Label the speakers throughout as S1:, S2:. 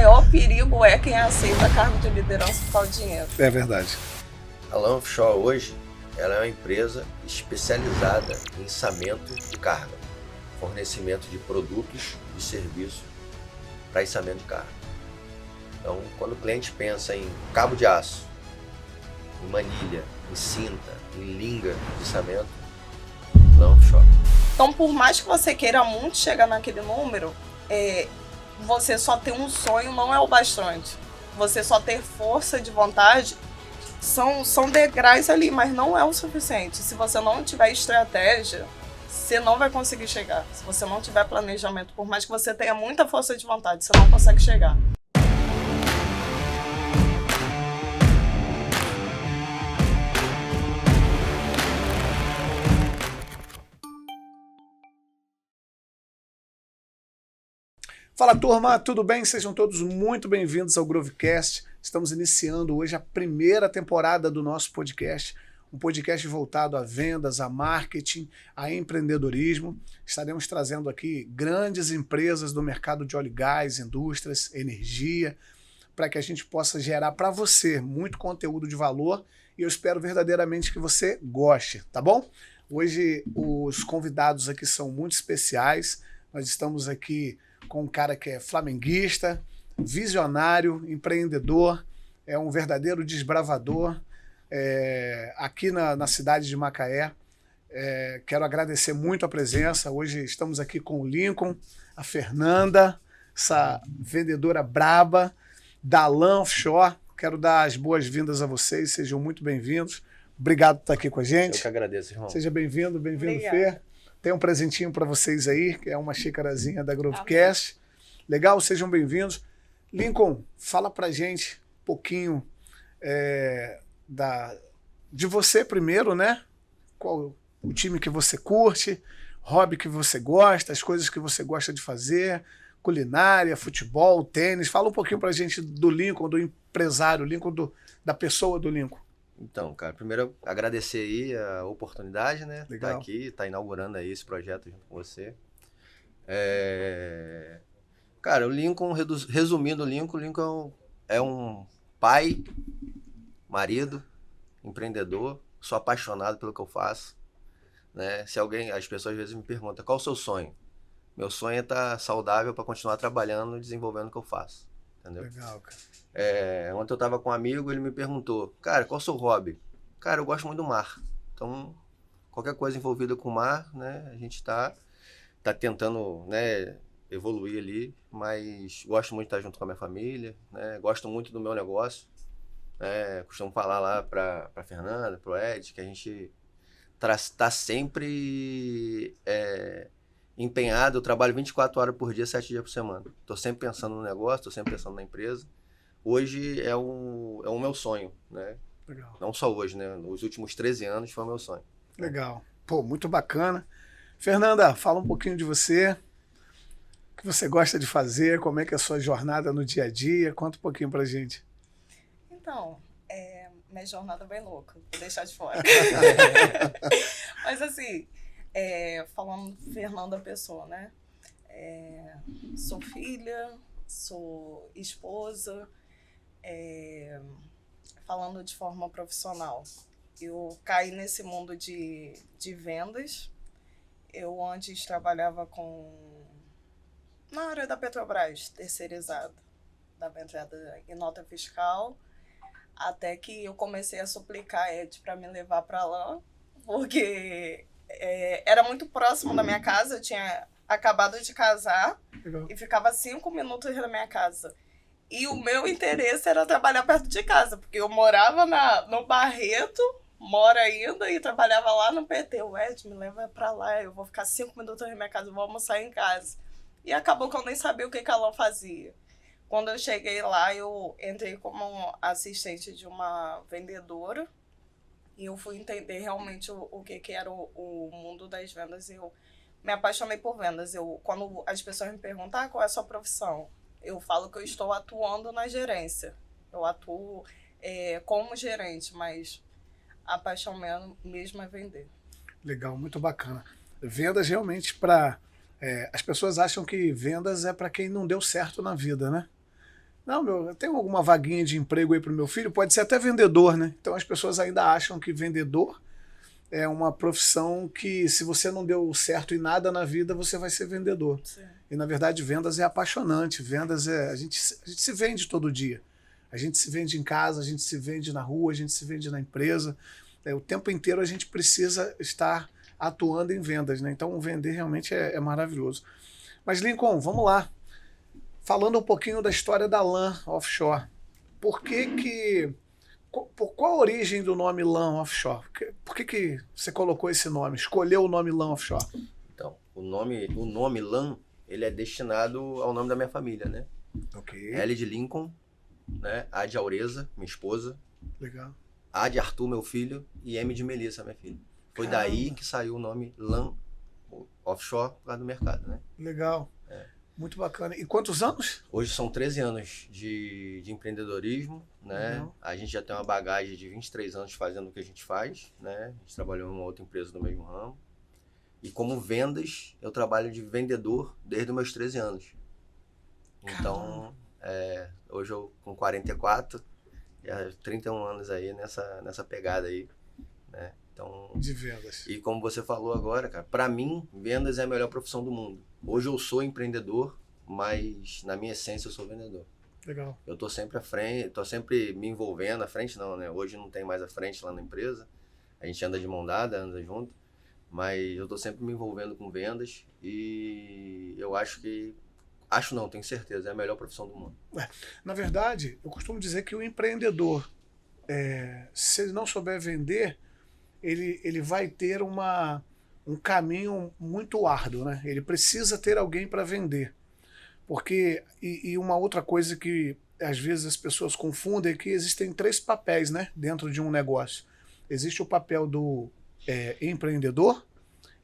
S1: maior perigo é quem aceita cargo de liderança por causa do dinheiro.
S2: É verdade.
S3: A Lan Offshore hoje, ela é uma empresa especializada em içamento de carga, fornecimento de produtos e serviços para içamento de carga. Então, quando o cliente pensa em cabo de aço, em manilha, em cinta, em linga de içamento, Lan Offshore.
S1: Então, por mais que você queira muito chegar naquele número, você só ter um sonho não é o bastante. Você só ter força de vontade são degraus ali, mas não é o suficiente. Se você não tiver estratégia, você não vai conseguir chegar. Se você não tiver planejamento, por mais que você tenha muita força de vontade, você não consegue chegar.
S2: Fala turma, tudo bem? Sejam todos muito bem-vindos ao Grovecast. Estamos iniciando hoje a primeira temporada do nosso podcast, um podcast voltado a vendas, a marketing, a empreendedorismo. Estaremos trazendo aqui grandes empresas do mercado de óleo e gás, indústrias, energia, para que a gente possa gerar para você muito conteúdo de valor e eu espero verdadeiramente que você goste, tá bom? Hoje os convidados aqui são muito especiais. Nós estamos aqui com um cara que é flamenguista, visionário, empreendedor, é um verdadeiro desbravador aqui na cidade de Macaé. Quero agradecer muito a presença. Hoje estamos aqui com o Lincoln, a Fernanda, essa vendedora braba da Lan Offshore. Quero dar as boas-vindas a vocês, sejam muito bem-vindos. Obrigado por estar aqui com a gente.
S3: Eu que agradeço, irmão.
S2: Seja bem-vindo, Fê. Tem um presentinho para vocês aí, que é uma xicarazinha da Grovecast. Legal, sejam bem-vindos. Lincoln, fala pra gente um pouquinho de você primeiro, né? Qual o time que você curte, hobby que você gosta, as coisas que você gosta de fazer, culinária, futebol, tênis. Fala um pouquinho pra gente do Lincoln, do empresário, Lincoln, da pessoa do Lincoln.
S3: Então, cara, primeiro agradecer aí a oportunidade, né?
S2: Legal.
S3: Tá aqui, tá inaugurando aí esse projeto junto com você. Cara, o Lincoln, resumindo, o Lincoln é um pai, marido, empreendedor, sou apaixonado pelo que eu faço, né? As pessoas às vezes me perguntam, qual o seu sonho? Meu sonho é estar saudável para continuar trabalhando e desenvolvendo o que eu faço, entendeu?
S2: Legal, cara.
S3: Ontem eu tava com um amigo, ele me perguntou, cara, qual é o seu hobby? Cara, eu gosto muito do mar. Então, qualquer coisa envolvida com o mar, né, a gente tá tentando, né, evoluir ali, mas gosto muito de estar junto com a minha família, né, gosto muito do meu negócio, né, costumo falar lá pra Fernanda, pro Ed, que a gente tá sempre empenhado, eu trabalho 24 horas por dia, 7 dias por semana. Tô sempre pensando no negócio, tô sempre pensando na empresa. Hoje é o meu sonho, né?
S2: Legal.
S3: Não só hoje, né? Nos últimos 13 anos foi o meu sonho.
S2: Legal. Pô, muito bacana. Fernanda, fala um pouquinho de você. O que você gosta de fazer? Como é que é a sua jornada no dia a dia? Conta um pouquinho pra gente.
S1: Então, minha jornada é bem louca, vou deixar de fora. Mas assim, falando Fernanda Pessoa, né? Sou filha, sou esposa. Falando de forma profissional, eu caí nesse mundo de vendas. Eu antes trabalhava na área da Petrobras, terceirizado, dava entrada em nota fiscal, até que eu comecei a suplicar a Ed para me levar para lá, porque era muito próximo da minha casa, eu tinha acabado de casar.
S2: Legal.
S1: E ficava 5 minutos da minha casa. E o meu interesse era trabalhar perto de casa, porque eu morava no Barreto, moro ainda, e trabalhava lá no PT. O Ed, me leva pra lá, eu vou ficar 5 minutos na minha casa, vou almoçar em casa. E acabou que eu nem sabia o que a Lan fazia. Quando eu cheguei lá, eu entrei como assistente de uma vendedora, e eu fui entender realmente o que era o mundo das vendas, e eu me apaixonei por vendas. Quando as pessoas me perguntam qual é a sua profissão, eu falo que eu estou atuando na gerência. Eu atuo como gerente, mas a paixão mesmo é vender.
S2: Legal, muito bacana. Vendas realmente para... as pessoas acham que vendas é para quem não deu certo na vida, né? Não, eu tenho alguma vaguinha de emprego aí pro meu filho, pode ser até vendedor, né? Então as pessoas ainda acham que vendedor é uma profissão que, se você não deu certo em nada na vida, você vai ser vendedor.
S1: Sim.
S2: E na verdade, vendas é apaixonante. Vendas é. A gente se vende todo dia. A gente se vende em casa, a gente se vende na rua, a gente se vende na empresa. O tempo inteiro a gente precisa estar atuando em vendas, né? Então vender realmente é maravilhoso. Mas Lincoln, vamos lá. Falando um pouquinho da história da LAN Offshore. Por qual a origem do nome LAN Offshore? Por que você colocou esse nome? Escolheu o nome LAN Offshore?
S3: Então, o nome LAN, ele é destinado ao nome da minha família, né?
S2: Ok.
S3: L de Lincoln, né? A de Aureza, minha esposa.
S2: Legal.
S3: A de Arthur, meu filho, e M de Melissa, minha filha. Foi
S2: Caramba.
S3: daí que saiu o nome LAN Offshore por causa do mercado, né?
S2: Legal. Muito bacana. E quantos anos?
S3: Hoje são 13 anos de empreendedorismo, né?
S2: Uhum.
S3: A gente já tem uma bagagem de 23 anos fazendo o que a gente faz, né? A gente trabalhou em uma outra empresa do mesmo ramo. E como vendas, eu trabalho de vendedor desde os meus 13 anos. Então, hoje eu com 44, já 31 anos aí nessa pegada aí, né? Então,
S2: De vendas.
S3: e como você falou agora, cara, pra mim, vendas é a melhor profissão do mundo. Hoje eu sou empreendedor, mas na minha essência eu sou vendedor.
S2: Legal.
S3: Eu tô sempre à frente, tô sempre me envolvendo, à frente não, né? Hoje não tem mais à frente lá na empresa. A gente anda de mão dada, anda junto, mas eu tô sempre me envolvendo com vendas e eu tenho certeza, é a melhor profissão do mundo.
S2: Na verdade, eu costumo dizer que o empreendedor, se ele não souber vender, ele vai ter um caminho muito árduo, né? Ele precisa ter alguém para vender. Porque, e uma outra coisa que às vezes as pessoas confundem é que existem 3 papéis, né, dentro de um negócio. Existe o papel do empreendedor,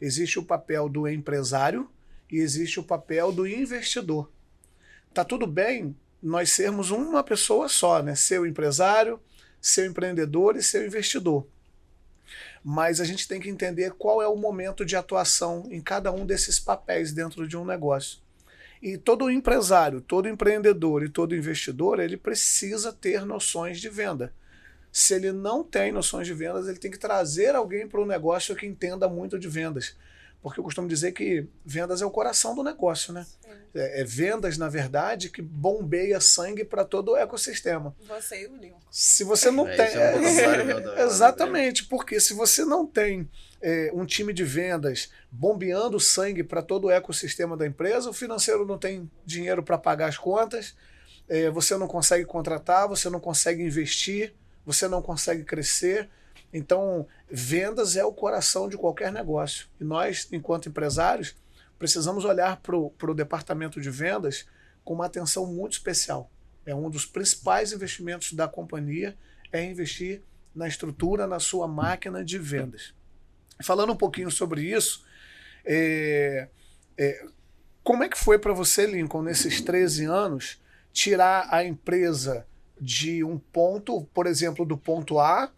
S2: existe o papel do empresário e existe o papel do investidor. Tá tudo bem nós sermos uma pessoa só, né? Ser o empresário, ser o empreendedor e ser o investidor. Mas a gente tem que entender qual é o momento de atuação em cada um desses papéis dentro de um negócio. E todo empresário, todo empreendedor e todo investidor, ele precisa ter noções de venda. Se ele não tem noções de vendas, ele tem que trazer alguém para o negócio que entenda muito de vendas. Porque eu costumo dizer que vendas é o coração do negócio, né? É vendas, na verdade, que bombeia sangue para todo o ecossistema.
S1: Você e o Lincoln.
S2: Se você não tem.
S3: Isso é um vocabulário meu também,
S2: Exatamente, porque se você não tem um time de vendas bombeando sangue para todo o ecossistema da empresa, o financeiro não tem dinheiro para pagar as contas, você não consegue contratar, você não consegue investir, você não consegue crescer. Então, vendas é o coração de qualquer negócio. E nós, enquanto empresários, precisamos olhar para o departamento de vendas com uma atenção muito especial. É um dos principais investimentos da companhia, é investir na estrutura, na sua máquina de vendas. Falando um pouquinho sobre isso, como é que foi para você, Lincoln, nesses 13 anos, tirar a empresa de um ponto, por exemplo, do ponto A,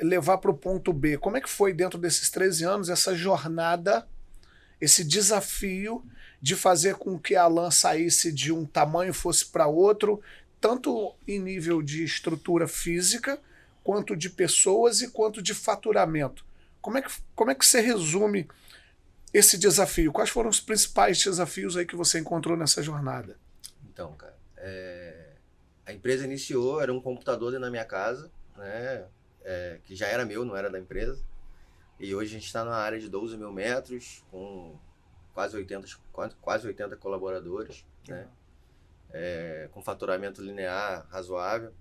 S2: levar para o ponto B? Como é que foi dentro desses 13 anos essa jornada, esse desafio de fazer com que a LAN saísse de um tamanho e fosse para outro, tanto em nível de estrutura física, quanto de pessoas e quanto de faturamento? Como é que você resume esse desafio? Quais foram os principais desafios aí que você encontrou nessa jornada?
S3: Então, cara, a empresa iniciou, era um computador dentro da minha casa, né? Que já era meu, não era da empresa. E hoje a gente está numa área de 12 mil metros, com quase 80 colaboradores, né? Com faturamento linear razoável.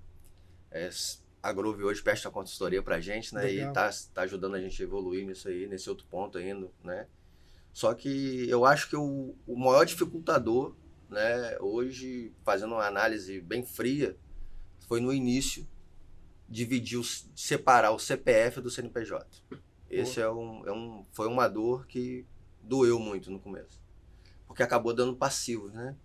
S3: A Groove hoje presta consultoria pra gente, né?
S2: Legal.
S3: E tá ajudando a gente a evoluir nisso aí, nesse outro ponto ainda, né? Só que eu acho que o maior dificultador, né, hoje, fazendo uma análise bem fria, foi no início separar o CPF do CNPJ. Esse foi uma dor que doeu muito no começo, porque acabou dando passivos, né?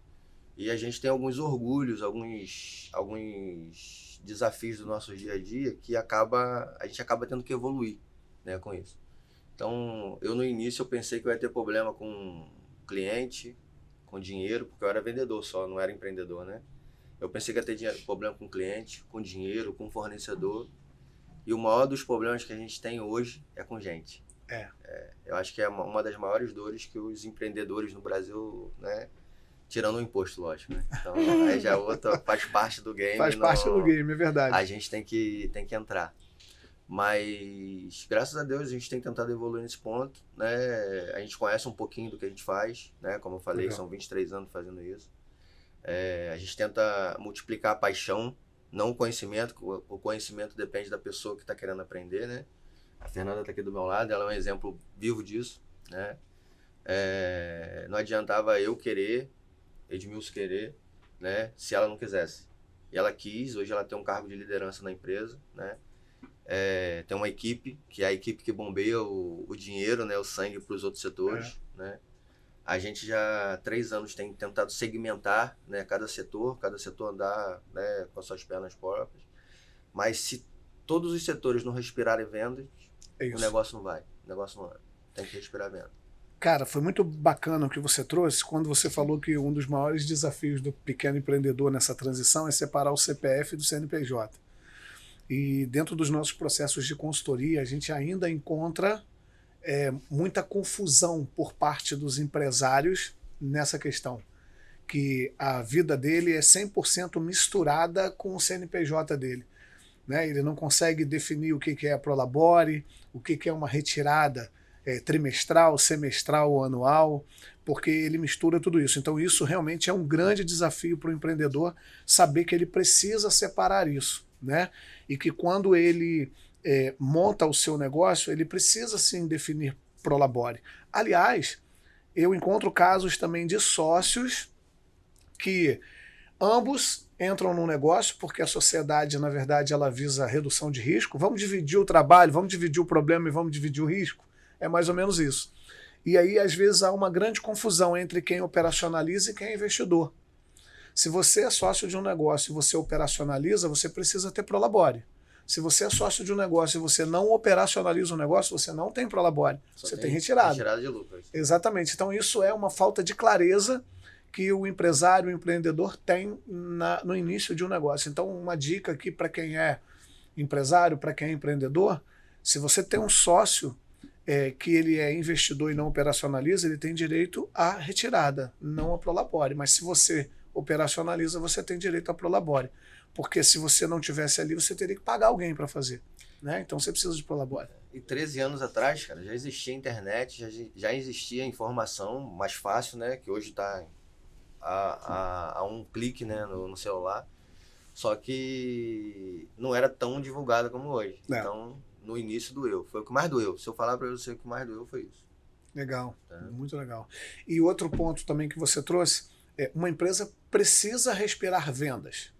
S3: E a gente tem alguns orgulhos, alguns desafios do nosso dia a dia que a gente acaba tendo que evoluir, né, com isso. Então, no início eu pensei que eu ia ter problema com cliente, com dinheiro, porque eu era vendedor só, não era empreendedor, né? Eu pensei que ia ter problema com cliente, com dinheiro, com fornecedor. E o maior dos problemas que a gente tem hoje é com gente. Eu acho que é uma das maiores dores que os empreendedores no Brasil, né? Tirando o imposto, lógico, né? Então, aí já outra, faz parte do game.
S2: Faz parte do game, é verdade.
S3: A gente tem que entrar. Mas, graças a Deus, a gente tem tentado evoluir nesse ponto, né? A gente conhece um pouquinho do que a gente faz, né? Como eu falei, são 23 anos fazendo isso. A gente tenta multiplicar a paixão, não o conhecimento. O conhecimento depende da pessoa que está querendo aprender, né? A Fernanda está aqui do meu lado, ela é um exemplo vivo disso, né? Não adiantava eu querer, Edmilson querer, né? Se ela não quisesse. E ela quis, hoje ela tem um cargo de liderança na empresa, né? Tem uma equipe, que é a equipe que bombeia o dinheiro, né? O sangue para os outros setores, né? A gente já há 3 anos tem tentado segmentar, né? Cada setor andar, né? Com as suas pernas próprias. Mas se todos os setores não respirarem vendas, o negócio não vai. O negócio não vai. Tem que respirar venda.
S2: Cara, foi muito bacana o que você trouxe quando você falou que um dos maiores desafios do pequeno empreendedor nessa transição é separar o CPF do CNPJ. E dentro dos nossos processos de consultoria, a gente ainda encontra muita confusão por parte dos empresários nessa questão. Que a vida dele é 100% misturada com o CNPJ dele. Né? Ele não consegue definir o que é a Prolabore, o que é uma retirada trimestral, semestral ou anual, porque ele mistura tudo isso. Então isso realmente é um grande desafio para o empreendedor, saber que ele precisa separar isso, né? E que quando ele monta o seu negócio, ele precisa sim definir Prolabore. Aliás, eu encontro casos também de sócios que ambos entram num negócio porque a sociedade, na verdade, ela visa redução de risco. Vamos dividir o trabalho, vamos dividir o problema e vamos dividir o risco. É mais ou menos isso. E aí, às vezes, há uma grande confusão entre quem operacionaliza e quem é investidor. Se você é sócio de um negócio e você operacionaliza, você precisa ter Prolabore. Se você é sócio de um negócio e você não operacionaliza o negócio, você não tem Prolabore. Você tem retirada.
S3: Retirada de lucro.
S2: Exatamente. Então, isso é uma falta de clareza que o empresário, o empreendedor tem no início de um negócio. Então, uma dica aqui para quem é empresário, para quem é empreendedor, se você tem um sócio que ele é investidor e não operacionaliza, ele tem direito à retirada, não a Prolabore. Mas se você operacionaliza, você tem direito à Prolabore. Porque se você não tivesse ali, você teria que pagar alguém para fazer. Né? Então você precisa de Prolabore.
S3: E 13 anos atrás, cara, já existia internet, já existia informação mais fácil, né? Que hoje está a um clique, né, no celular. Só que não era tão divulgada como hoje. Então, no início doeu. Foi o que mais doeu. Se eu falar para você, o que mais doeu foi isso.
S2: Legal, muito legal. E outro ponto também que você trouxe, uma empresa precisa respirar vendas.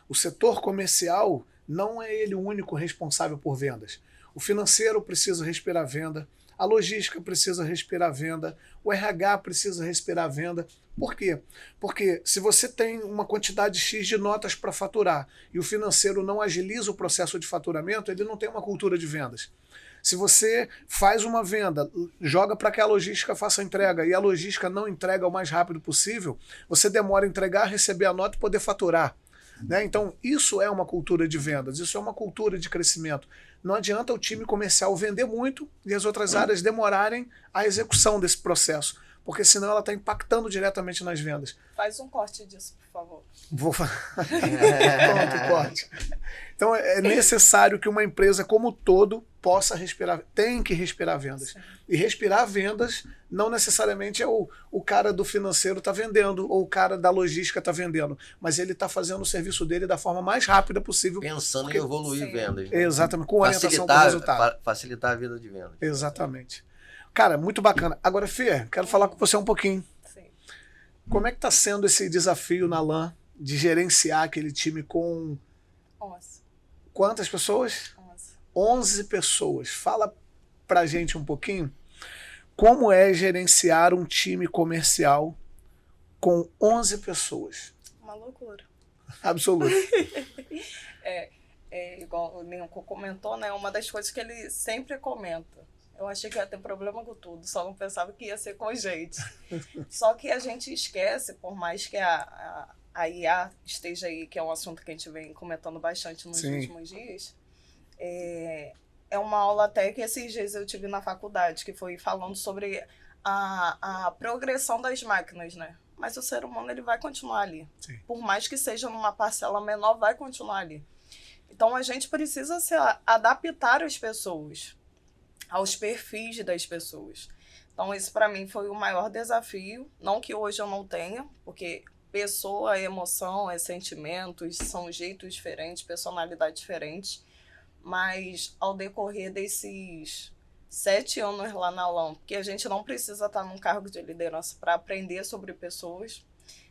S2: O setor comercial não é ele o único responsável por vendas. O financeiro precisa respirar venda, a logística precisa respirar venda, o RH precisa respirar venda. Por quê? Porque se você tem uma quantidade X de notas para faturar e o financeiro não agiliza o processo de faturamento, ele não tem uma cultura de vendas. Se você faz uma venda, joga para que a logística faça a entrega e a logística não entrega o mais rápido possível, você demora a entregar, receber a nota e poder faturar. Né? Então, isso é uma cultura de vendas, isso é uma cultura de crescimento. Não adianta o time comercial vender muito e as outras áreas demorarem a execução desse processo, porque senão ela está impactando diretamente nas vendas.
S1: Faz um corte disso, por favor.
S2: Vou Pronto, corte. Então é necessário que uma empresa como um todo possa respirar, tem que respirar vendas. Sim. E respirar vendas não necessariamente é o cara do financeiro está vendendo ou o cara da logística está vendendo, mas ele está fazendo o serviço dele da forma mais rápida possível.
S3: Pensando em evoluir vendas. Né?
S2: Exatamente, com orientação para o resultado.
S3: Facilitar a vida de vendas.
S2: Exatamente. Cara, muito bacana. Agora, Fê, quero falar com você um pouquinho.
S1: Sim.
S2: Como é que está sendo esse desafio na LAN de gerenciar aquele time com
S1: 11.
S2: Quantas pessoas? 11 pessoas. Fala pra gente um pouquinho como é gerenciar um time comercial com 11 pessoas.
S1: Uma loucura.
S2: Absoluto.
S1: Igual o Lincoln comentou, né? Uma das coisas que ele sempre comenta. Eu achei que ia ter problema com tudo, só não pensava que ia ser com gente. Só que a gente esquece, por mais que IA esteja aí, que é um assunto que a gente vem comentando bastante nos
S2: Sim.
S1: últimos dias, é uma aula até que esses dias eu tive na faculdade, que foi falando sobre a progressão das máquinas, né? Mas o ser humano, ele vai continuar ali.
S2: Sim.
S1: Por mais que seja numa parcela menor, vai continuar ali. Então, a gente precisa se adaptar às pessoas, aos perfis das pessoas. Então, esse para mim foi o maior desafio. Não que hoje eu não tenha, porque pessoa é emoção, é sentimentos, são jeitos diferentes, personalidades diferentes. Mas ao decorrer desses 7 anos lá na LAM, porque a gente não precisa estar num cargo de liderança para aprender sobre pessoas.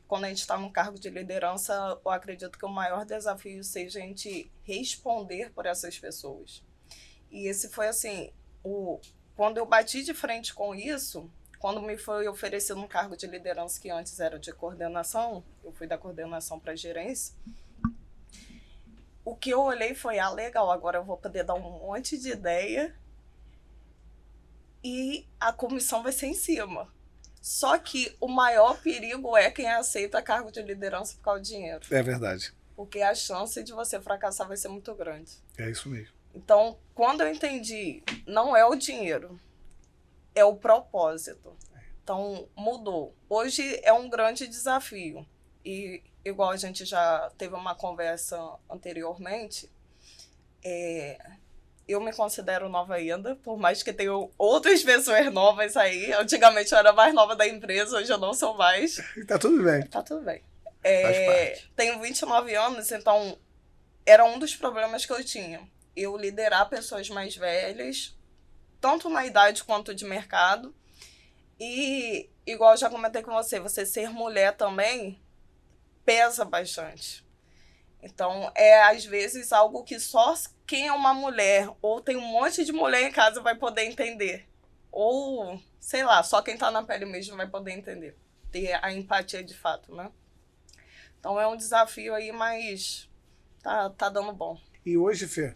S1: Quando a gente está num cargo de liderança, eu acredito que o maior desafio seja a gente responder por essas pessoas. E esse foi assim, quando eu bati de frente com isso, quando me foi oferecido um cargo de liderança que antes era de coordenação, eu fui da coordenação para gerência, o que eu olhei foi, legal, agora eu vou poder dar um monte de ideia e a comissão vai ser em cima. Só que o maior perigo é quem aceita cargo de liderança por causa do dinheiro.
S2: É verdade.
S1: Porque a chance de você fracassar vai ser muito grande.
S2: É isso mesmo.
S1: Então, quando eu entendi, não é o dinheiro, é o propósito. Então, mudou. Hoje é um grande desafio. E, igual a gente já teve uma conversa anteriormente, eu me considero nova ainda, por mais que tenham outras pessoas novas aí. Antigamente eu era mais nova da empresa, hoje eu não sou mais.
S2: Tá tudo bem.
S1: Tá tudo bem.
S3: Faz parte.
S1: Tenho 29 anos, então era um dos problemas que eu tinha. Eu liderar pessoas mais velhas, tanto na idade quanto de mercado. E, igual eu já comentei com você ser mulher também pesa bastante. Então, às vezes algo que só quem é uma mulher ou tem um monte de mulher em casa vai poder entender. Ou, sei lá, só quem tá na pele mesmo vai poder entender. Ter a empatia de fato, né? Então, é um desafio aí, mas tá dando bom.
S2: E hoje, Fê,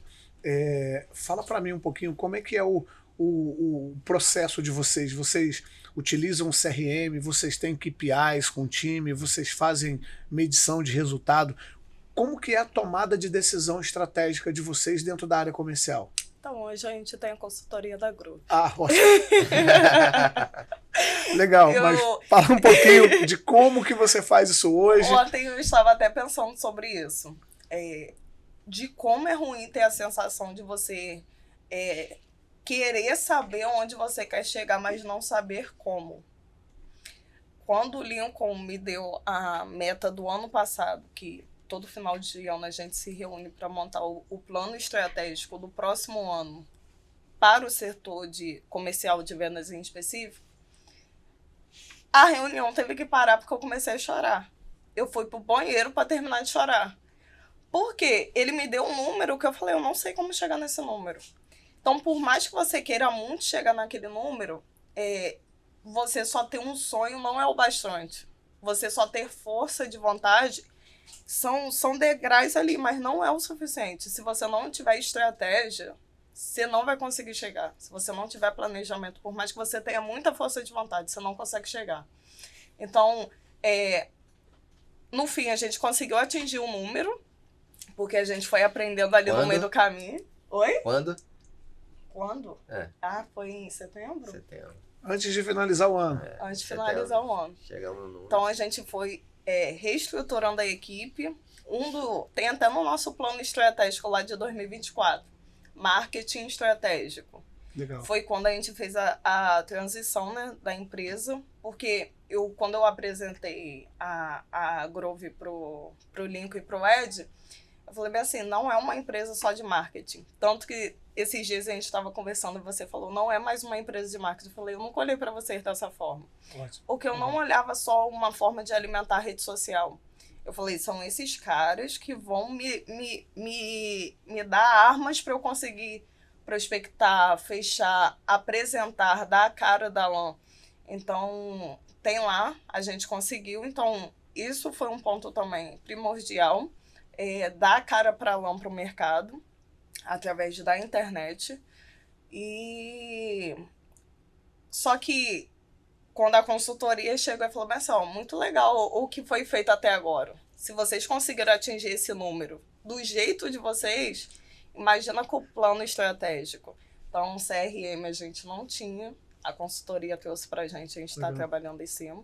S2: fala para mim um pouquinho como é que é o processo de vocês. Vocês utilizam CRM, vocês têm KPIs com o time, vocês fazem medição de resultado. Como que é a tomada de decisão estratégica de vocês dentro da área comercial?
S1: Então, hoje a gente tem a consultoria da Groove.
S2: Ótimo. Legal, mas fala um pouquinho de como que você faz isso hoje.
S1: Ontem eu estava até pensando sobre isso. De como é ruim ter a sensação de você querer saber onde você quer chegar, mas não saber como. Quando o Lincoln me deu a meta do ano passado, que todo final de ano a gente se reúne para montar o plano estratégico do próximo ano para o setor de comercial de vendas em específico, a reunião teve que parar porque eu comecei a chorar. Eu fui pro banheiro para terminar de chorar. Porque ele me deu um número que eu falei, eu não sei como chegar nesse número. Então, por mais que você queira muito chegar naquele número, você só ter um sonho não é o bastante. Você só ter força de vontade são degraus ali, mas não é o suficiente. Se você não tiver estratégia, você não vai conseguir chegar. Se você não tiver planejamento, por mais que você tenha muita força de vontade, você não consegue chegar. Então, no fim, a gente conseguiu atingir o número, porque a gente foi aprendendo ali no meio do caminho. Oi? Quando? Foi em setembro?
S2: Antes de finalizar o ano.
S1: Antes de finalizar o ano.
S3: Chegamos no número.
S1: Então, a gente foi reestruturando a equipe. Tem até no nosso plano estratégico lá de 2024. Marketing estratégico.
S2: Legal.
S1: Foi quando a gente fez a transição, né, da empresa, porque quando eu apresentei a Groove pro Lincoln e pro Ed, eu falei bem assim, não é uma empresa só de marketing. Tanto que esses dias a gente estava conversando e você falou, não é mais uma empresa de marketing. Eu falei, eu nunca olhei para vocês dessa forma.
S2: Ótimo.
S1: Porque eu não olhava só uma forma de alimentar a rede social. Eu falei, são esses caras que vão me dar armas para eu conseguir prospectar, fechar, apresentar, dar a cara da LAM. Então, tem lá, a gente conseguiu. Então, isso foi um ponto também primordial. Dar a cara para a LAM para o mercado, através da internet. Só que, quando a consultoria chegou e falou, mas muito legal o que foi feito até agora. Se vocês conseguiram atingir esse número do jeito de vocês, imagina com o plano estratégico. Então, CRM a gente não tinha, a consultoria trouxe pra gente está trabalhando em cima.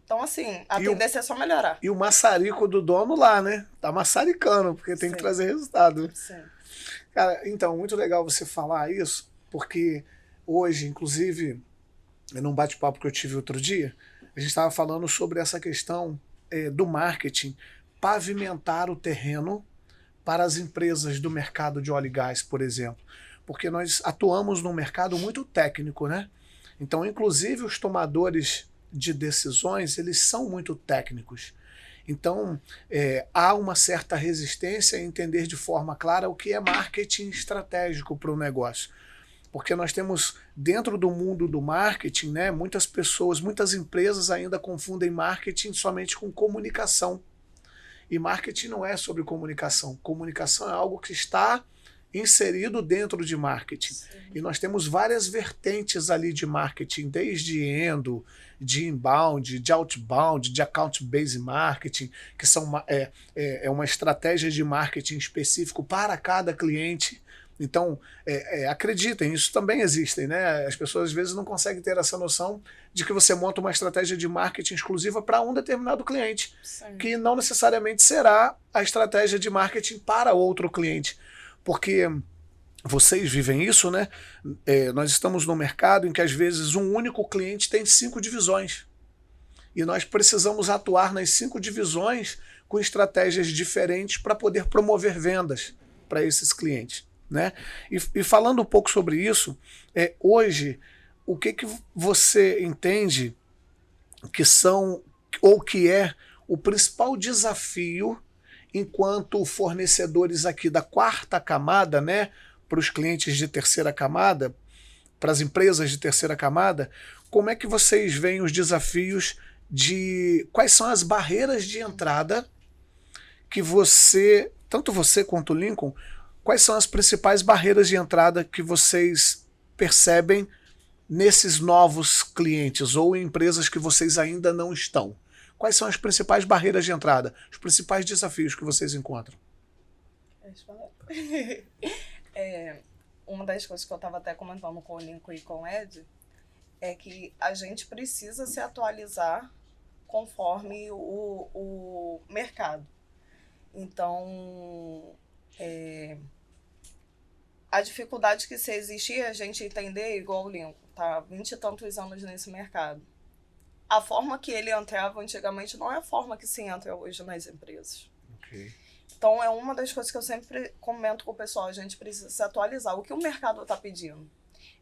S1: Então, assim, a tendência é só melhorar.
S2: E o maçarico do dono lá, né? Tá maçaricando, porque tem que trazer resultado.
S1: Sim.
S2: Cara, então, muito legal você falar isso, porque hoje, inclusive, num bate-papo que eu tive outro dia, a gente estava falando sobre essa questão do marketing, pavimentar o terreno para as empresas do mercado de óleo e gás, por exemplo. Porque nós atuamos num mercado muito técnico, né? Então, inclusive, os tomadores de decisões, eles são muito técnicos. Então, há uma certa resistência em entender de forma clara o que é marketing estratégico para o negócio. Porque nós temos, dentro do mundo do marketing, né, muitas pessoas, muitas empresas ainda confundem marketing somente com comunicação. E marketing não é sobre comunicação. Comunicação é algo que está inserido dentro de marketing. Sim. E nós temos várias vertentes ali de marketing, desde endo, de inbound, de outbound, de account-based marketing, que são uma estratégia de marketing específico para cada cliente. Então, acreditem, isso também existem, né? As pessoas às vezes não conseguem ter essa noção de que você monta uma estratégia de marketing exclusiva para um determinado cliente, sim, que não necessariamente será a estratégia de marketing para outro cliente. Porque vocês vivem isso, né? Nós estamos num mercado em que às vezes um único cliente tem 5 divisões. E nós precisamos atuar nas 5 divisões com estratégias diferentes para poder promover vendas para esses clientes, né? E falando um pouco sobre isso, hoje, o que você entende que são, ou que é o principal desafio enquanto fornecedores aqui da 4ª camada, né, para os clientes de 3ª camada, para as empresas de 3ª camada, como é que vocês veem os desafios quais são as barreiras de entrada que tanto você quanto o Lincoln, quais são as principais barreiras de entrada que vocês percebem nesses novos clientes ou em empresas que vocês ainda não estão? Quais são as principais barreiras de entrada, os principais desafios que vocês encontram?
S1: Uma das coisas que eu estava até comentando com o Lincoln e com o Ed é que a gente precisa se atualizar conforme o mercado. Então, a dificuldade que se existia, a gente entender, igual o Lincoln, tá 20 e tantos anos nesse mercado. A forma que ele entrava antigamente não é a forma que se entra hoje nas empresas.
S2: Okay.
S1: Então, é uma das coisas que eu sempre comento com o pessoal, a gente precisa se atualizar. O que o mercado está pedindo?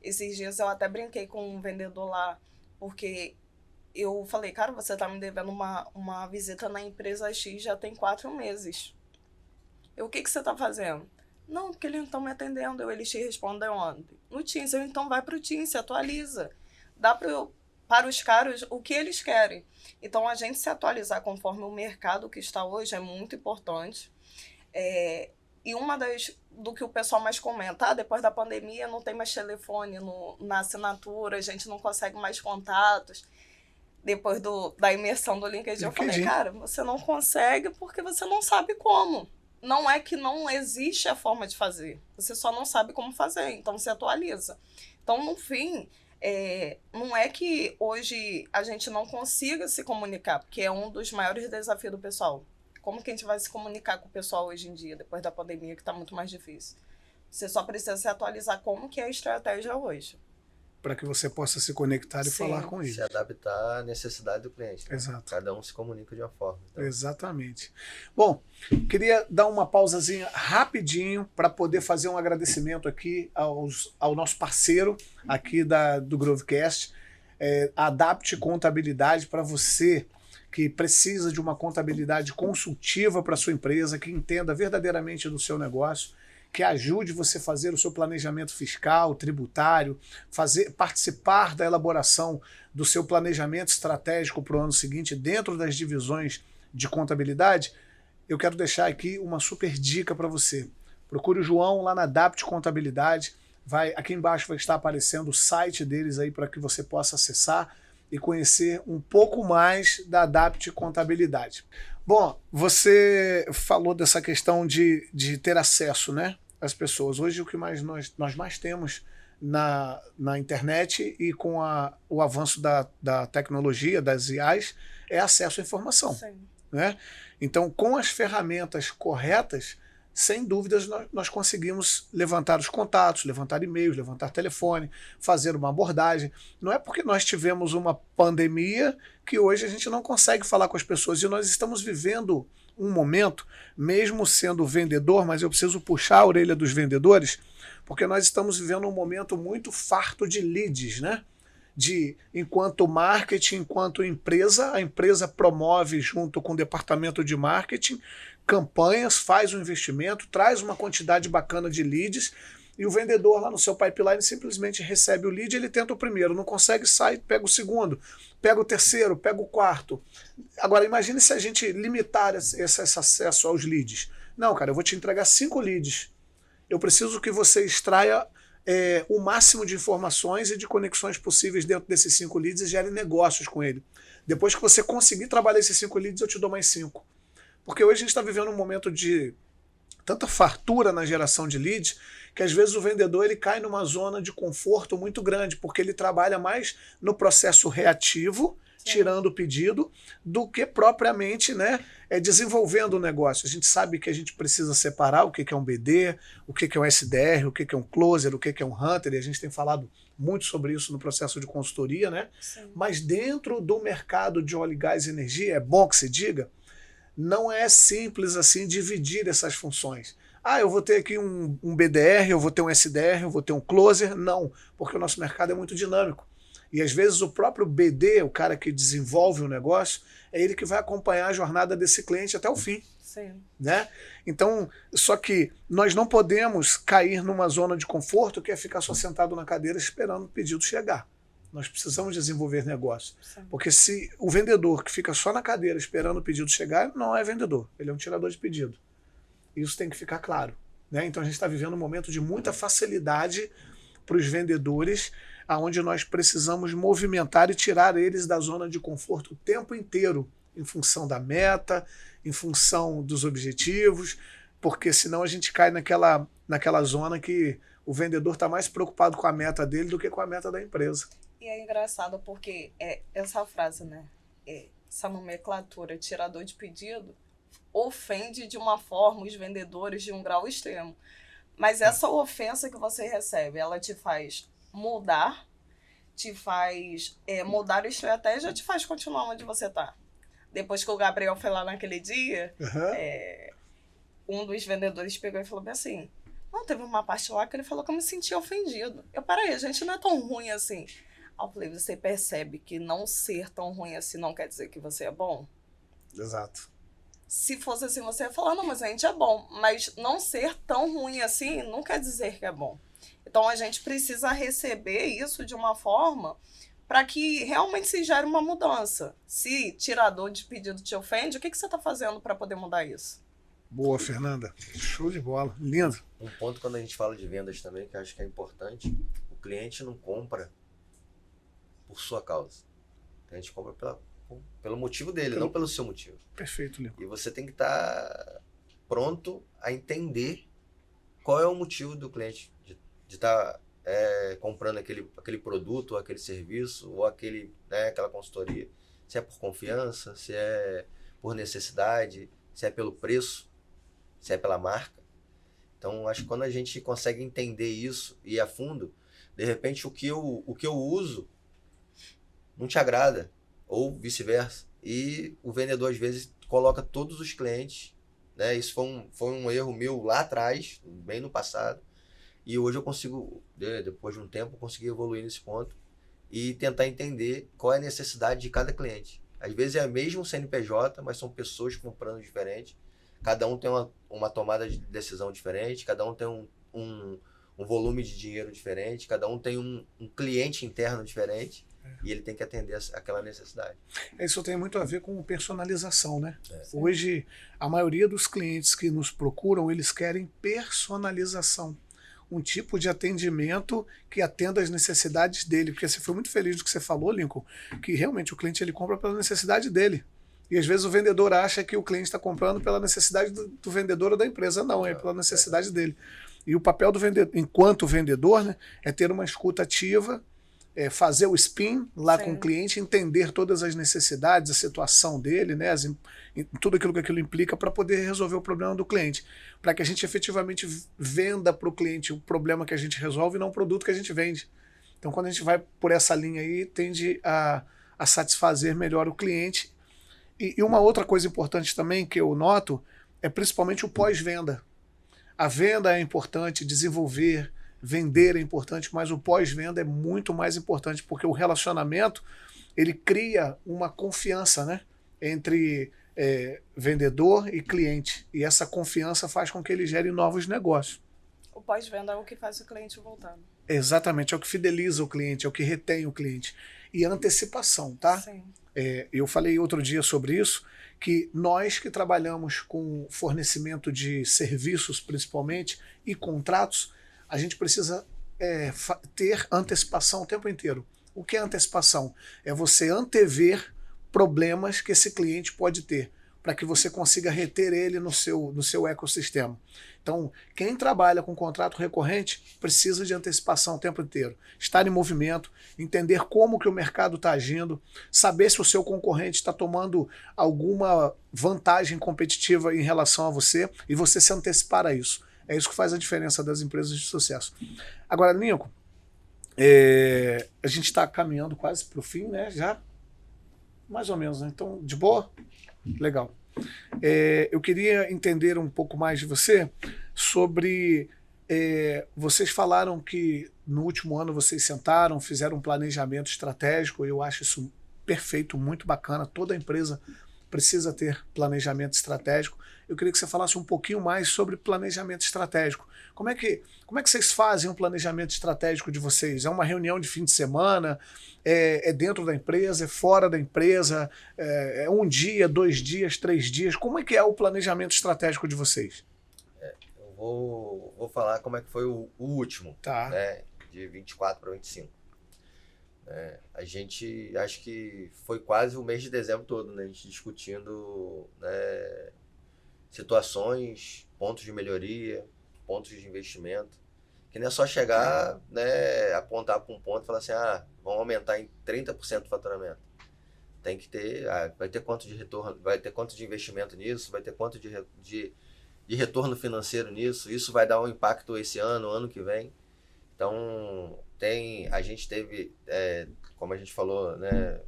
S1: Esses dias eu até brinquei com um vendedor lá, porque eu falei, cara, você está me devendo uma visita na empresa X já tem 4 meses. O que você está fazendo? Não, porque eles não estão me atendendo. Eles te respondem ontem. No Teams, então vai para o Teams, se atualiza. Dá para os caras o que eles querem. Então, a gente se atualizar conforme o mercado que está hoje é muito importante. E do que o pessoal mais comenta, depois da pandemia não tem mais telefone na assinatura, a gente não consegue mais contatos. Depois da imersão do LinkedIn, eu falei, cara, você não consegue porque você não sabe como. Não é que não existe a forma de fazer, você só não sabe como fazer, então se atualiza. Então, no fim, não é que hoje a gente não consiga se comunicar, porque é um dos maiores desafios do pessoal. Como que a gente vai se comunicar com o pessoal hoje em dia, depois da pandemia, que está muito mais difícil? Você só precisa se atualizar como que é a estratégia hoje.
S2: Para que você possa se conectar e falar com eles.
S3: Se adaptar à necessidade do cliente. Né?
S2: Exato.
S3: Cada um se comunica de uma forma. Então.
S2: Exatamente. Bom, queria dar uma pausazinha rapidinho para poder fazer um agradecimento aqui ao nosso parceiro aqui do Grovecast, a Adapt Contabilidade, para você que precisa de uma contabilidade consultiva para sua empresa, que entenda verdadeiramente do seu negócio, que ajude você a fazer o seu planejamento fiscal, tributário, participar da elaboração do seu planejamento estratégico para o ano seguinte dentro das divisões de contabilidade. Eu quero deixar aqui uma super dica para você. Procure o João lá na Adapt Contabilidade. Aqui embaixo vai estar aparecendo o site deles aí para que você possa acessar e conhecer um pouco mais da Adapt Contabilidade. Bom, você falou dessa questão de ter acesso, né, às pessoas. Hoje o que nós mais temos na internet e com o avanço da tecnologia, das IAs, é acesso à informação.
S1: Sim.
S2: Né? Então, com as ferramentas corretas, sem dúvidas, nós conseguimos levantar os contatos, levantar e-mails, levantar telefone, fazer uma abordagem. Não é porque nós tivemos uma pandemia que hoje a gente não consegue falar com as pessoas. E nós estamos vivendo um momento, mesmo sendo vendedor, mas eu preciso puxar a orelha dos vendedores, porque nós estamos vivendo um momento muito farto de leads, né? Enquanto marketing, enquanto empresa, a empresa promove junto com o departamento de marketing campanhas, faz um investimento, traz uma quantidade bacana de leads e o vendedor lá no seu pipeline simplesmente recebe o lead, ele tenta o primeiro, não consegue, sai, pega o segundo, pega o terceiro, pega o quarto. Agora imagine se a gente limitar esse acesso aos leads. Não, cara, eu vou te entregar 5 leads. Eu preciso que você extraia o máximo de informações e de conexões possíveis dentro desses 5 leads e gere negócios com ele. Depois que você conseguir trabalhar esses 5 leads, eu te dou mais 5. Porque hoje a gente está vivendo um momento de tanta fartura na geração de leads que às vezes o vendedor ele cai numa zona de conforto muito grande, porque ele trabalha mais no processo reativo, tirando o pedido, do que propriamente, né, desenvolvendo o negócio. A gente sabe que a gente precisa separar o que é um BD, o que é um SDR, o que é um closer, o que é um hunter, e a gente tem falado muito sobre isso no processo de consultoria, né?
S1: Sim.
S2: Mas dentro do mercado de óleo, gás e energia, é bom que se diga, não é simples assim dividir essas funções. Eu vou ter aqui um BDR, eu vou ter um SDR, eu vou ter um closer. Não, porque o nosso mercado é muito dinâmico. E às vezes o próprio BD, o cara que desenvolve o negócio, é ele que vai acompanhar a jornada desse cliente até o fim.
S1: Sim.
S2: Né? Então, só que nós não podemos cair numa zona de conforto que é ficar só sentado na cadeira esperando o pedido chegar. Nós precisamos desenvolver negócio.
S1: Sim.
S2: Porque se o vendedor que fica só na cadeira esperando o pedido chegar, não é vendedor, ele é um tirador de pedido. Isso tem que ficar claro. Né? Então a gente está vivendo um momento de muita facilidade para os vendedores, onde nós precisamos movimentar e tirar eles da zona de conforto o tempo inteiro, em função da meta, em função dos objetivos, porque senão a gente cai naquela zona que o vendedor está mais preocupado com a meta dele do que com a meta da empresa.
S1: E é engraçado porque essa frase, né? Essa nomenclatura, tirador de pedido, ofende de uma forma os vendedores de um grau extremo. Mas essa ofensa que você recebe, ela te faz mudar, te faz mudar a estratégia, te faz continuar onde você está. Depois que o Gabriel foi lá naquele dia, um dos vendedores pegou e falou bem assim, não, teve uma parte lá que ele falou que eu me sentia ofendido. Peraí, a gente não é tão ruim assim. Eu falei, você percebe que não ser tão ruim assim não quer dizer que você é bom?
S2: Exato.
S1: Se fosse assim, você ia falar, não, mas a gente é bom. Mas não ser tão ruim assim não quer dizer que é bom. Então a gente precisa receber isso de uma forma para que realmente se gere uma mudança. Se tirador de pedido te ofende, o que você está fazendo para poder mudar isso?
S2: Boa, Fernanda. Show de bola. Lindo.
S3: Um ponto quando a gente fala de vendas também, que eu acho que é importante, o cliente não compra por sua causa. O cliente compra pelo motivo dele, não pelo seu motivo.
S2: Perfeito, Lindo.
S3: E você tem que estar pronto a entender qual é o motivo do cliente de estar comprando aquele produto, ou aquele serviço, ou aquela consultoria. Se é por confiança, se é por necessidade, se é pelo preço, se é pela marca. Então, acho que quando a gente consegue entender isso e ir a fundo, de repente o que eu uso não te agrada, ou vice-versa. E o vendedor, às vezes, coloca todos os clientes, né? Isso foi um erro meu lá atrás, bem no passado. E hoje eu consigo, depois de um tempo, conseguir evoluir nesse ponto e tentar entender qual é a necessidade de cada cliente. Às vezes é mesmo CNPJ, mas são pessoas comprando diferente. Cada um tem uma tomada de decisão diferente, cada um tem um volume de dinheiro diferente, cada um tem um cliente interno diferente. E ele tem que atender aquela necessidade.
S2: Isso tem muito a ver com personalização, né? Hoje, a maioria dos clientes que nos procuram, eles querem personalização. um tipo de atendimento que atenda às necessidades dele. Porque você foi muito feliz do que você falou, Lincoln, que realmente o cliente ele compra pela necessidade dele. E às vezes o vendedor acha que o cliente está comprando pela necessidade do vendedor ou da empresa. Não, é pela necessidade dele. E o papel do vendedor, enquanto vendedor, né, é ter uma escuta ativa, fazer o spin lá com o cliente, entender todas as necessidades, a situação dele, né, tudo aquilo que aquilo implica para poder resolver o problema do cliente. Para que a gente efetivamente venda para o cliente o problema que a gente resolve e não o produto que a gente vende. Então, quando a gente vai por essa linha aí, tende a satisfazer melhor o cliente. E uma outra coisa importante também que eu noto é principalmente o pós-venda. A venda é importante, desenvolver, vender é importante, mas o pós-venda é muito mais importante, porque o relacionamento ele cria uma confiança, né, entre vendedor e cliente. E essa confiança faz com que ele gere novos negócios.
S1: O pós-venda é o que faz o cliente voltar.
S2: Exatamente, é o que fideliza o cliente, é o que retém o cliente. E a antecipação, tá?
S1: Sim.
S2: Eu falei outro dia sobre isso, que nós que trabalhamos com fornecimento de serviços, principalmente, e contratos, a gente precisa ter antecipação o tempo inteiro. O que é antecipação? É você antever problemas que esse cliente pode ter, para que você consiga reter ele no seu ecossistema. Então, quem trabalha com contrato recorrente precisa de antecipação o tempo inteiro. Estar em movimento, entender como que o mercado está agindo, saber se o seu concorrente está tomando alguma vantagem competitiva em relação a você e você se antecipar a isso. É isso que faz a diferença das empresas de sucesso. Agora, Lincoln, a gente está caminhando quase para o fim, né? Já? Mais ou menos, né? Então, de boa? Legal. Eu queria entender um pouco mais de você sobre... vocês falaram que no último ano vocês sentaram, fizeram um planejamento estratégico. Eu acho isso perfeito, muito bacana. Toda empresa precisa ter planejamento estratégico. Eu queria que você falasse um pouquinho mais sobre planejamento estratégico. Como é que vocês fazem um planejamento estratégico de vocês? É uma reunião de fim de semana? É dentro da empresa? É fora da empresa? É um dia, 2 dias, 3 dias? Como é que é o planejamento estratégico de vocês?
S3: Eu vou falar como é que foi o último,
S2: tá,
S3: né, de 24 para 25. A gente, acho que foi quase o mês de dezembro todo, né, a gente discutindo, né, situações, pontos de melhoria, pontos de investimento, que não é só chegar, né, apontar para um ponto e falar assim, vamos aumentar em 30% o faturamento. Tem que ter, vai ter quanto de retorno, vai ter quanto de investimento nisso, vai ter quanto de retorno financeiro nisso, isso vai dar um impacto esse ano que vem. Então, a gente teve, como a gente falou, né,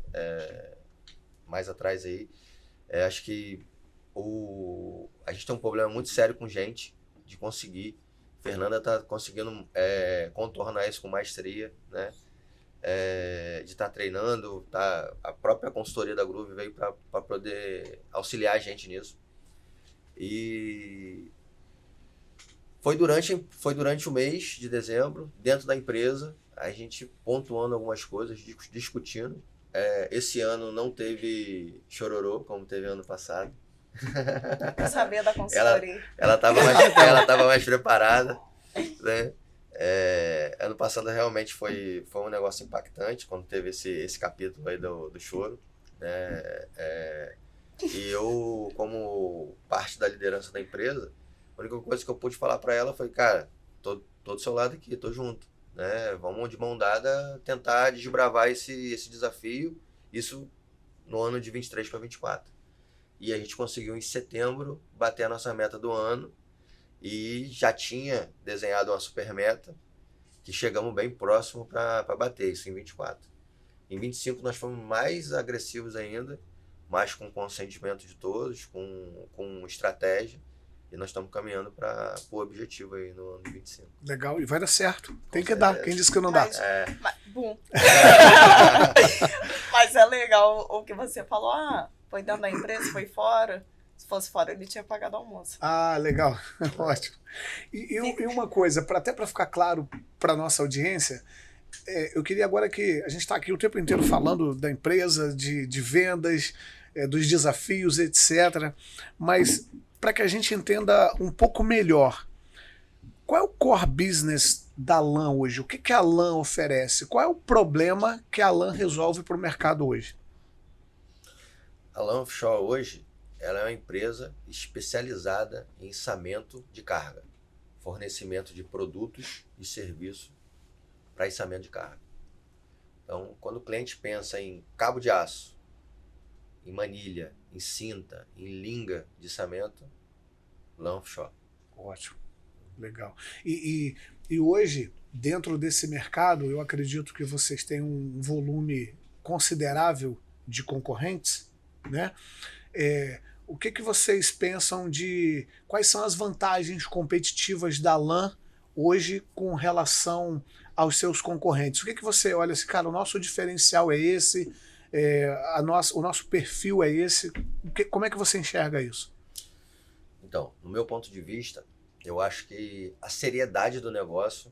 S3: mais atrás aí, acho que a gente tem um problema muito sério com gente, de conseguir. Fernanda está conseguindo contornar isso com maestria, né? De estar treinando, a própria consultoria da Groove veio para poder auxiliar a gente nisso. E foi durante o mês de dezembro, dentro da empresa, a gente pontuando algumas coisas, discutindo. Esse ano não teve chororô, como teve ano passado.
S1: Eu sabia da consultoria.
S3: Ela estava mais preparada, né? Ano passado realmente foi um negócio impactante, quando teve esse capítulo aí do choro, né? E eu, como parte da liderança da empresa, a única coisa que eu pude falar para ela foi, cara, tô do seu lado aqui, tô junto, né? Vamos de mão dada tentar desbravar esse desafio, isso no ano de 23 para 24. E a gente conseguiu em setembro bater a nossa meta do ano e já tinha desenhado uma super meta que chegamos bem próximo para bater isso em 24. Em 25 nós fomos mais agressivos ainda, mas com consentimento de todos, com estratégia, e nós estamos caminhando para o objetivo aí no ano de 25.
S2: Legal, e vai dar certo. Tem que dar, quem disse que não dá?
S1: Bom. Mas é legal o que você falou, foi dentro da empresa, foi fora. Se fosse fora, ele tinha pagado o almoço.
S2: Legal. Ótimo. E uma coisa, até para ficar claro para nossa audiência, eu queria agora que a gente está aqui o tempo inteiro falando da empresa, de vendas, dos desafios, etc. Mas para que a gente entenda um pouco melhor, qual é o core business da LAN hoje? O que, que a LAN oferece? Qual é o problema que a LAN resolve para o mercado hoje?
S3: A LAN Offshore hoje, ela é uma empresa especializada em içamento de carga, fornecimento de produtos e serviços para içamento de carga. Então, quando o cliente pensa em cabo de aço, em manilha, em cinta, em linga de içamento, LAN Offshore.
S2: Ótimo, legal. E hoje, dentro desse mercado, eu acredito que vocês têm um volume considerável de concorrentes, né? O que vocês pensam de quais são as vantagens competitivas da LAN hoje com relação aos seus concorrentes? O que você olha assim, cara, o nosso diferencial é esse, o nosso perfil é esse, como é que você enxerga isso?
S3: Então, no meu ponto de vista, eu acho que a seriedade do negócio,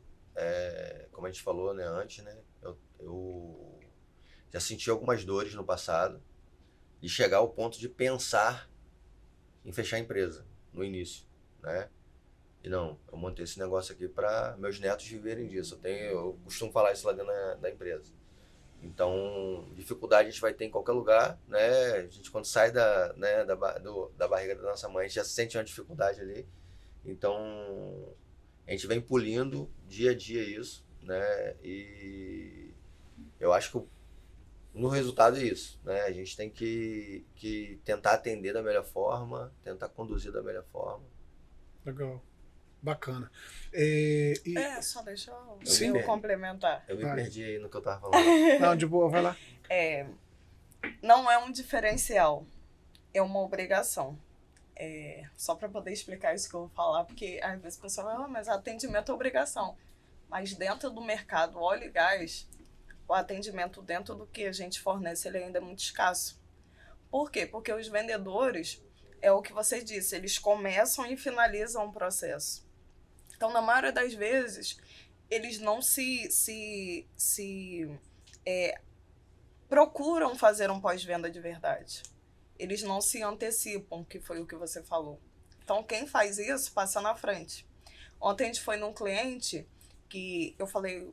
S3: como a gente falou, né, antes, né, eu já senti algumas dores no passado de chegar ao ponto de pensar em fechar a empresa no início, né? E não, eu montei esse negócio aqui para meus netos viverem disso. Eu costumo falar isso lá dentro da empresa. Então, dificuldade a gente vai ter em qualquer lugar, né? A gente quando sai da barriga da nossa mãe, a gente já sente uma dificuldade ali. Então, a gente vem pulindo dia a dia isso, né? E eu acho que no resultado é isso, né? A gente tem que tentar atender da melhor forma, tentar conduzir da melhor forma.
S2: Legal, bacana.
S1: Só deixa eu complementar.
S3: Eu me
S2: Vai.
S3: perdi aí no que eu tava falando.
S2: Não, de boa, vai lá.
S1: Não é um diferencial, é uma obrigação. Só para poder explicar isso que eu vou falar, porque às vezes o pessoal fala, mas atendimento é obrigação. Mas dentro do mercado óleo e gás, o atendimento dentro do que a gente fornece ele ainda é muito escasso. Por quê? Porque os vendedores, é o que você disse, eles começam e finalizam o processo. Então, na maioria das vezes, eles não procuram fazer um pós-venda de verdade. Eles não se antecipam, que foi o que você falou. Então, quem faz isso, passa na frente. Ontem a gente foi num cliente que eu falei,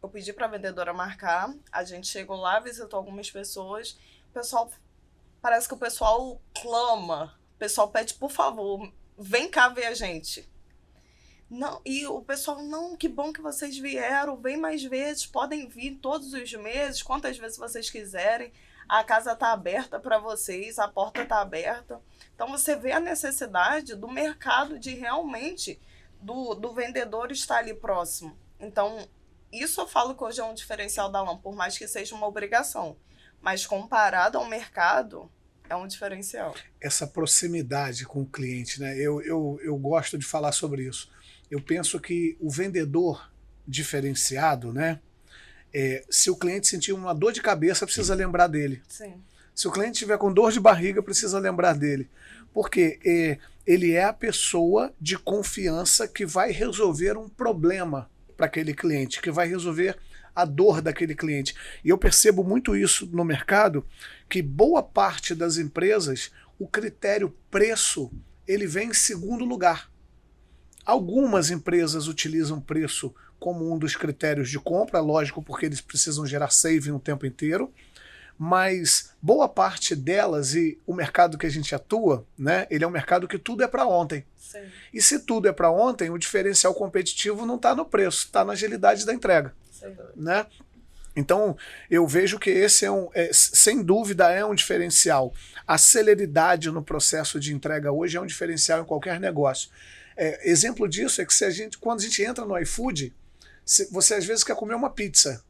S1: eu pedi para a vendedora marcar, a gente chegou lá, visitou algumas pessoas, parece que o pessoal clama, o pessoal pede, por favor, vem cá ver a gente. Não, e o pessoal, não, que bom que vocês vieram, vem mais vezes, podem vir todos os meses, quantas vezes vocês quiserem, a casa está aberta para vocês, a porta está aberta. Então você vê a necessidade do mercado de realmente, do vendedor estar ali próximo. Então, isso eu falo que hoje é um diferencial da LAN, por mais que seja uma obrigação. Mas comparado ao mercado, é um diferencial.
S2: Essa proximidade com o cliente, né? Eu gosto de falar sobre isso. Eu penso que o vendedor diferenciado, né? Se o cliente sentir uma dor de cabeça, precisa lembrar dele.
S1: Sim.
S2: Se o cliente estiver com dor de barriga, precisa lembrar dele. Porque ele é a pessoa de confiança que vai resolver um problema para aquele cliente, que vai resolver a dor daquele cliente. E eu percebo muito isso no mercado, que boa parte das empresas, o critério preço, ele vem em segundo lugar. Algumas empresas utilizam preço como um dos critérios de compra, lógico, porque eles precisam gerar saving o tempo inteiro, mas boa parte delas, e o mercado que a gente atua, né, ele é um mercado que tudo é para ontem.
S1: Sim.
S2: E se tudo é para ontem, o diferencial competitivo não está no preço, está na agilidade da entrega.
S1: Sim.
S2: Né? Então, eu vejo que esse sem dúvida é um diferencial. A celeridade no processo de entrega hoje é um diferencial em qualquer negócio. Exemplo disso é que quando a gente entra no iFood, você às vezes quer comer uma pizza,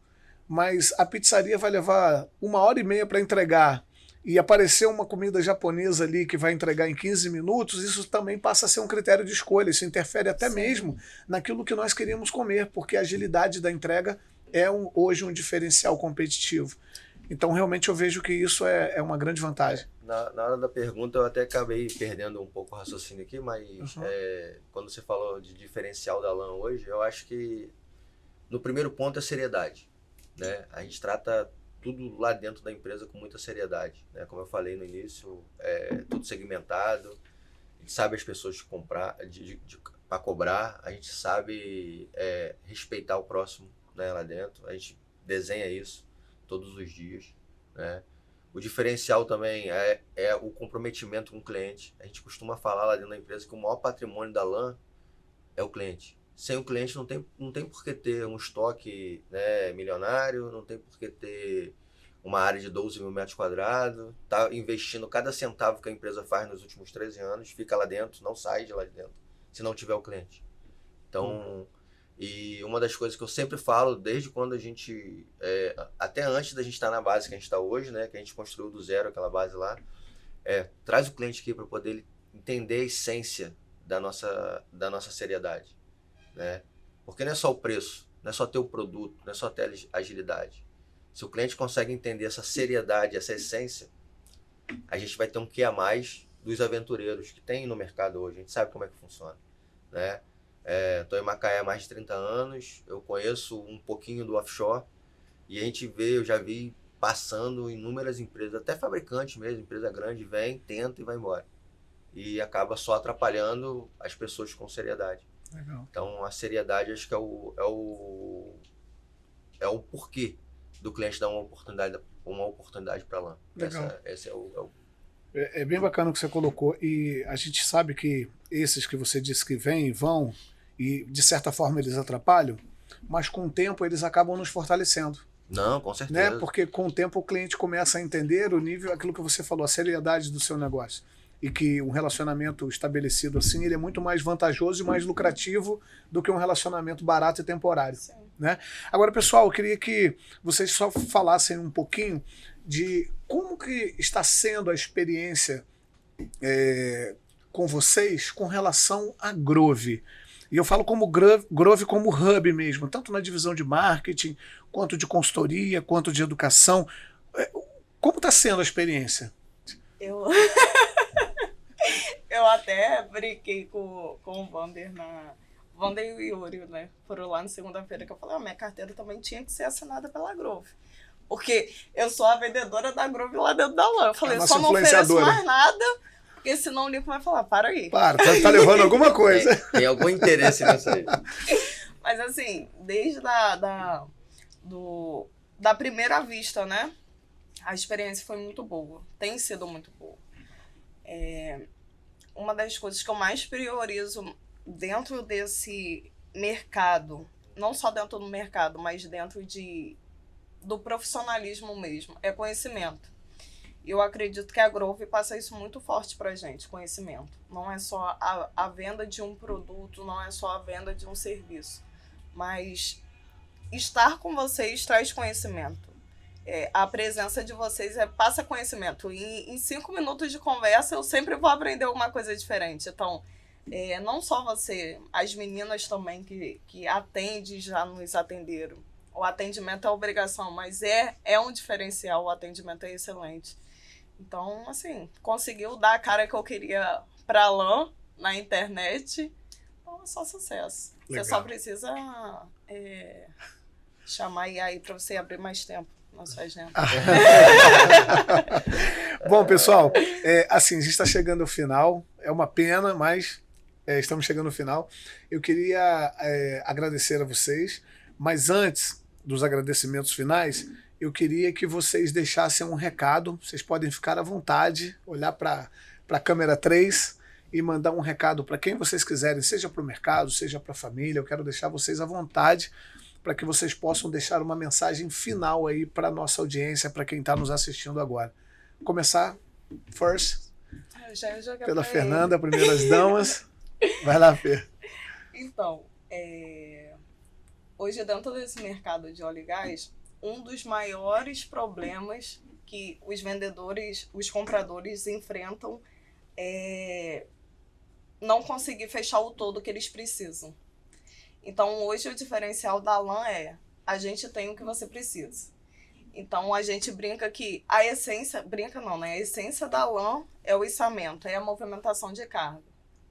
S2: mas a pizzaria vai levar 1h30 para entregar e aparecer uma comida japonesa ali que vai entregar em 15 minutos, isso também passa a ser um critério de escolha, isso interfere até
S1: Sim.
S2: mesmo naquilo que nós queríamos comer, porque a agilidade da entrega é hoje um diferencial competitivo. Então realmente eu vejo que isso é uma grande vantagem.
S3: Na hora da pergunta eu até acabei perdendo um pouco o raciocínio aqui, mas quando você falou de diferencial da LAN hoje, eu acho que no primeiro ponto é seriedade, né? A gente trata tudo lá dentro da empresa com muita seriedade, né? Como eu falei no início, tudo segmentado, a gente sabe as pessoas para cobrar, a gente sabe respeitar o próximo, né, lá dentro. A gente desenha isso todos os dias, né? O diferencial também é o comprometimento com o cliente. A gente costuma falar lá dentro da empresa que o maior patrimônio da LAN é o cliente. Sem o cliente não tem por que ter um estoque, né, milionário, não tem por que ter uma área de 12 mil metros quadrados, tá investindo cada centavo que a empresa faz nos últimos 13 anos, fica lá dentro, não sai de lá de dentro, se não tiver o cliente. Então, e uma das coisas que eu sempre falo, desde quando a gente, até antes da gente estar na base que a gente está hoje, né, que a gente construiu do zero aquela base lá, traz o cliente aqui para poder ele entender a essência da nossa seriedade, né? Porque não é só o preço, não é só ter o produto, não é só ter agilidade. Se o cliente consegue entender essa seriedade, essa essência, a gente vai ter um quê a mais dos aventureiros que tem no mercado hoje. A gente sabe como é que funciona, né? Estou em Macaé há mais de 30 anos, eu conheço um pouquinho do offshore e eu já vi passando inúmeras empresas, até fabricantes mesmo, empresa grande, vem, tenta e vai embora. E acaba só atrapalhando as pessoas com seriedade.
S2: Legal.
S3: Então, a seriedade acho que é o porquê do cliente dar uma oportunidade para lá.
S2: Legal.
S3: Esse é o...
S2: É bem bacana o que você colocou, e a gente sabe que esses que você disse que vêm e vão, e de certa forma eles atrapalham, mas com o tempo eles acabam nos fortalecendo.
S3: Não, com certeza.
S2: Né? Porque com o tempo o cliente começa a entender o nível, aquilo que você falou, a seriedade do seu negócio. E que um relacionamento estabelecido assim, ele é muito mais vantajoso e mais lucrativo do que um relacionamento barato e temporário. Né? Agora, pessoal, eu queria que vocês só falassem um pouquinho de como que está sendo a experiência com vocês com relação a Grove. E eu falo como Grove como hub mesmo, tanto na divisão de marketing, quanto de consultoria, quanto de educação. Como está sendo a experiência?
S1: Eu até brinquei com o Wander e o Yuri, né? Foram lá na segunda-feira que eu falei, minha carteira também tinha que ser assinada pela Grove. Porque eu sou a vendedora da Grove lá dentro da LAN. Eu falei, só não ofereço mais nada, porque senão o Nico vai falar, para aí.
S2: Tá levando alguma coisa.
S3: Tem algum interesse nisso aí.
S1: Mas assim, desde da primeira vista, né? A experiência foi muito boa. Tem sido muito boa. Uma das coisas que eu mais priorizo dentro desse mercado, não só dentro do mercado, mas dentro do profissionalismo mesmo, é conhecimento. Eu acredito que a Grove passa isso muito forte pra gente, conhecimento. Não é só a venda de um produto, não é só a venda de um serviço, mas estar com vocês traz conhecimento. A presença de vocês passa conhecimento. E em 5 minutos de conversa eu sempre vou aprender alguma coisa diferente. Então, não só você, as meninas também que atendem já nos atenderam. O atendimento é obrigação, mas é um diferencial, o atendimento é excelente. Então, assim, conseguiu dar a cara que eu queria pra LAN na internet. Então é só sucesso.
S2: Legal.
S1: Você só precisa chamar aí pra você abrir mais tempo na sua agenda.
S2: Bom, pessoal, assim, a gente está chegando ao final. É uma pena, mas estamos chegando ao final. Eu queria agradecer a vocês, mas antes dos agradecimentos finais, eu queria que vocês deixassem um recado. Vocês podem ficar à vontade, olhar para a câmera 3 e mandar um recado para quem vocês quiserem, seja para o mercado, seja para a família. Eu quero deixar vocês à vontade para que vocês possam deixar uma mensagem final aí para a nossa audiência, para quem está nos assistindo agora. Começar, first, pela Fernanda, primeiras damas. Vai lá, Fer.
S1: Então, hoje dentro desse mercado de óleo e gás, um dos maiores problemas que os vendedores, os compradores enfrentam é não conseguir fechar o todo que eles precisam. Então, hoje o diferencial da LAN a gente tem o que você precisa. Então, a gente brinca que a essência da LAN é o içamento, é a movimentação de carga.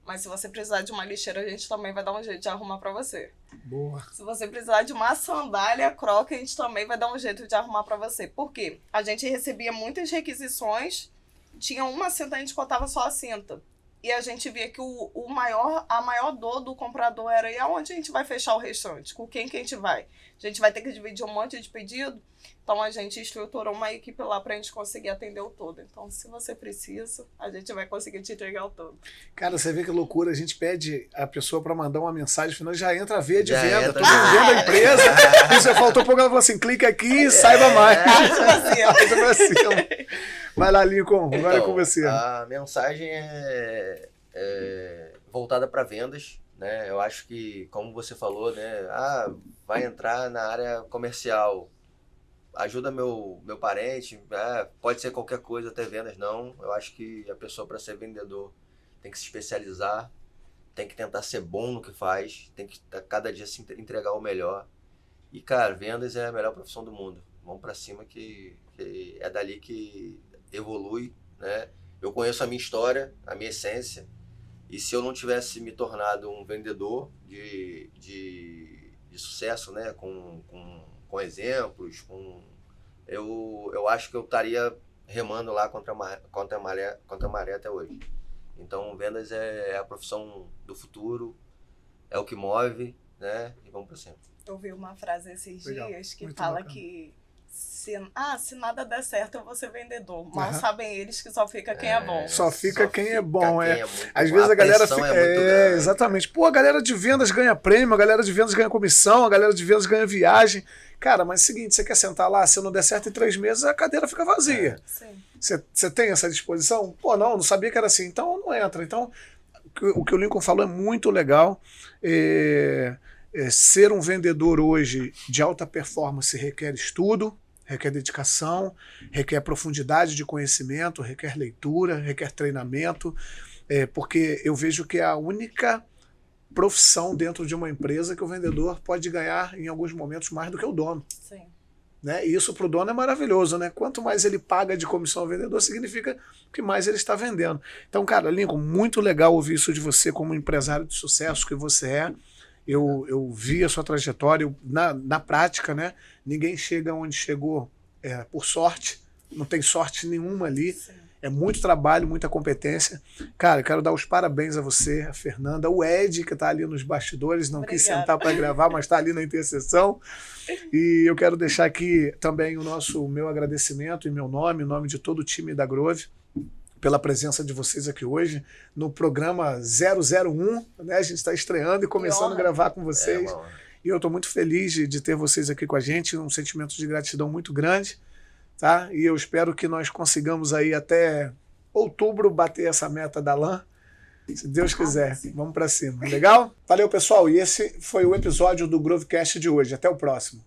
S1: Mas se você precisar de uma lixeira, a gente também vai dar um jeito de arrumar para você.
S2: Boa.
S1: Se você precisar de uma sandália croca, a gente também vai dar um jeito de arrumar para você. Por quê? A gente recebia muitas requisições, tinha uma cinta, a gente contava só a cinta. E a gente via que a maior dor do comprador era e aonde a gente vai fechar o restante? Com quem que a gente vai? A gente vai ter que dividir um monte de pedido. Então a gente estruturou uma equipe lá pra gente conseguir atender o todo. Então, se você precisa, a gente vai conseguir te entregar o todo.
S2: Cara, você vê que loucura. A gente pede a pessoa para mandar uma mensagem, final já entra a veia de
S3: Já
S2: venda.
S3: entra
S2: Tô vendendo a empresa. E você faltou pouco, ela falou assim: clica aqui e saiba mais. Coisa pra cima. Vai lá, Lincoln. Agora é com você.
S3: A mensagem é voltada para vendas, né? Eu acho que, como você falou, né? Vai entrar na área comercial. Ajuda meu parente, pode ser qualquer coisa, até vendas, não. Eu acho que a pessoa, para ser vendedor, tem que se especializar, tem que tentar ser bom no que faz, tem que cada dia se entregar o melhor. E, cara, vendas é a melhor profissão do mundo. Vamos para cima que é dali que evolui, né? Eu conheço a minha história, a minha essência, e se eu não tivesse me tornado um vendedor de sucesso, né? Com exemplos, eu acho que eu estaria remando lá contra a maré até hoje. Então, vendas é a profissão do futuro, é o que move, né? E vamos para cima.
S1: Eu vi uma frase esses dias que
S2: muito
S1: fala
S2: bacana.
S1: que se nada der certo, eu vou ser vendedor. Mal sabem eles que só fica quem é bom.
S2: Só fica quem é bom, Às
S3: bom.
S2: vezes a galera
S3: pressão
S2: fica.
S3: é muito grande.
S2: Exatamente. Pô, a galera de vendas ganha prêmio, a galera de vendas ganha comissão, a galera de vendas ganha viagem. Cara, mas é o seguinte, você quer sentar lá, se não der certo em 3 meses, a cadeira fica vazia.
S1: Sim.
S2: Você tem essa disposição? Pô, não sabia que era assim. Então não entra. Então, o que o Lincoln falou é muito legal. Ser um vendedor hoje de alta performance requer estudo, requer dedicação, requer profundidade de conhecimento, requer leitura, requer treinamento, porque eu vejo que é a única profissão dentro de uma empresa que o vendedor pode ganhar em alguns momentos mais do que o dono.
S1: Sim.
S2: Né? E isso para o dono é maravilhoso, né? Quanto mais ele paga de comissão ao vendedor, significa que mais ele está vendendo. Então, cara, Lincoln, muito legal ouvir isso de você como empresário de sucesso que você é. Eu vi a sua trajetória na prática, né? Ninguém chega onde chegou por sorte, não tem sorte nenhuma ali.
S1: Sim.
S2: É muito trabalho, muita competência. Cara, eu quero dar os parabéns a você, a Fernanda, o Ed, que está ali nos bastidores, não quis sentar para gravar, mas está ali na interseção. E eu quero deixar aqui também o meu agradecimento em meu nome, em nome de todo o time da Grove, pela presença de vocês aqui hoje, no programa 001, né? A gente está estreando e começando a gravar com vocês. E eu estou muito feliz de ter vocês aqui com a gente, um sentimento de gratidão muito grande. Tá? E eu espero que nós consigamos aí até outubro bater essa meta da LAN, se Deus quiser. Vamos para cima. Legal? Valeu, pessoal. E esse foi o episódio do Grovecast de hoje. Até o próximo.